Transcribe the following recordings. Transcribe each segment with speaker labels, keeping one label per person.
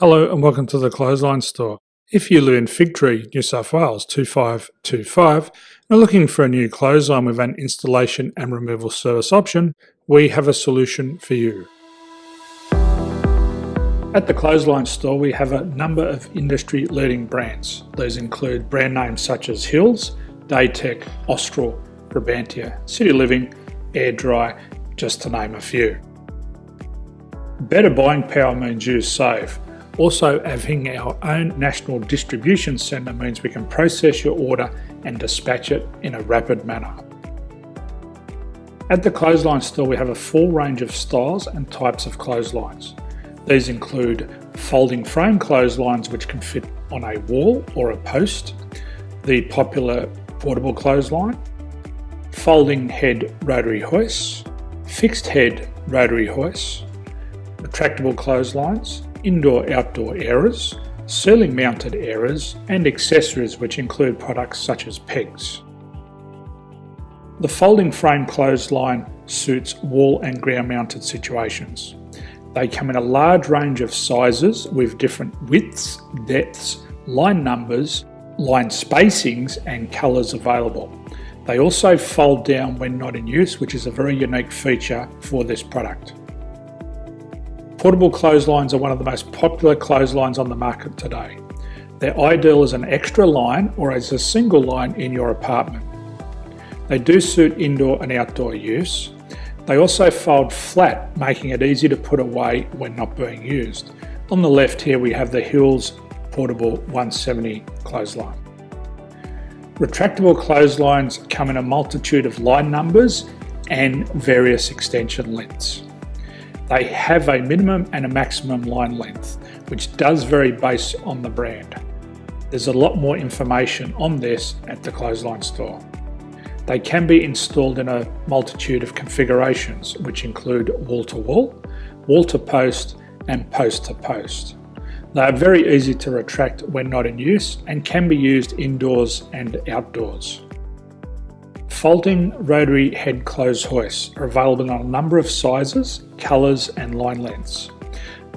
Speaker 1: Hello and welcome to the Clothesline Store. If you live in Figtree, New South Wales 2525 and are looking for a new clothesline with an installation and removal service option, we have a solution for you. At the Clothesline Store we have a number of industry leading brands. These include brand names such as Hills, Daytech, Austral, Brabantia, City Living, Air Dry, just to name a few. Better buying power means you save. Also, having our own national distribution centre means we can process your order and dispatch it in a rapid manner. At the Clothesline Store we have a full range of styles and types of clotheslines. These include folding frame clotheslines which can fit on a wall or a post, the popular portable clothesline, folding head rotary hoists, fixed head rotary hoists, retractable clotheslines, indoor-outdoor airers, ceiling mounted airers and accessories which include products such as pegs. The folding frame clothesline suits wall and ground mounted situations. They come in a large range of sizes with different widths, depths, line numbers, line spacings and colours available. They also fold down when not in use, which is a very unique feature for this product. Portable clotheslines are one of the most popular clotheslines on the market today. They're ideal as an extra line or as a single line in your apartment. They do suit indoor and outdoor use. They also fold flat, making it easy to put away when not being used. On the left here we have the Hills Portable 170 clothesline. Retractable clotheslines come in a multitude of line numbers and various extension lengths. They have a minimum and a maximum line length, which does vary based on the brand. There's a lot more information on this at the Clothesline Store. They can be installed in a multitude of configurations, which include wall-to-wall, wall-to-post and post-to-post. They are very easy to retract when not in use and can be used indoors and outdoors. Folding rotary head clothes hoists are available in a number of sizes, colours and line lengths.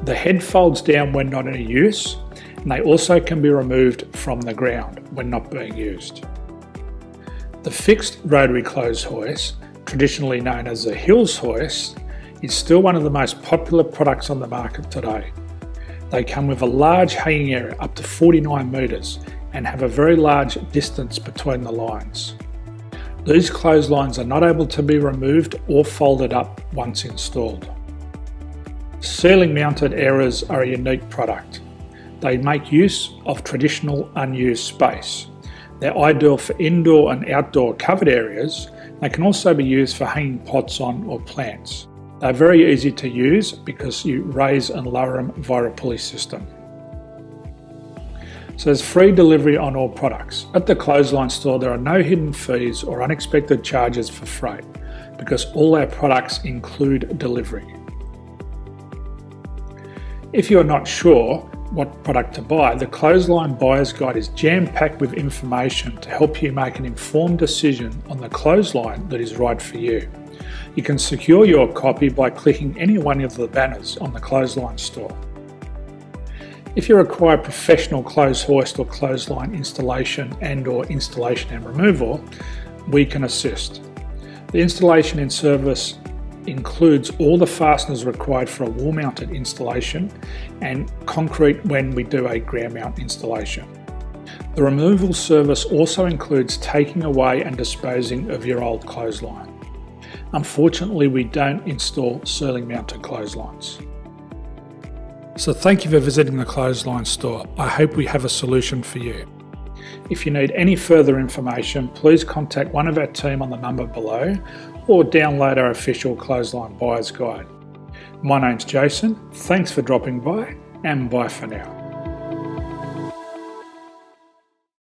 Speaker 1: The head folds down when not in use and they also can be removed from the ground when not being used. The fixed rotary clothes hoist, traditionally known as the Hills hoist, is still one of the most popular products on the market today. They come with a large hanging area up to 49 metres and have a very large distance between the lines. These clotheslines are not able to be removed or folded up once installed. Ceiling mounted airers are a unique product. They make use of traditional unused space. They're ideal for indoor and outdoor covered areas. They can also be used for hanging pots on or plants. They're very easy to use because you raise and lower them via a pulley system. So there's free delivery on all products. At the Clothesline Store there are no hidden fees or unexpected charges for freight because all our products include delivery. If you're not sure what product to buy, the Clothesline Buyer's Guide is jam-packed with information to help you make an informed decision on the clothesline that is right for you. You can secure your copy by clicking any one of the banners on the Clothesline Store. If you require professional clothes hoist or clothesline installation and removal, we can assist. The installation and service includes all the fasteners required for a wall mounted installation and concrete when we do a ground mount installation. The removal service also includes taking away and disposing of your old clothesline. Unfortunately, we don't install ceiling mounted clotheslines. So thank you for visiting the Clothesline Store. I hope we have a solution for you. If you need any further information, please contact one of our team on the number below or download our official Clothesline Buyer's Guide. My name's Jason, thanks for dropping by and bye for now.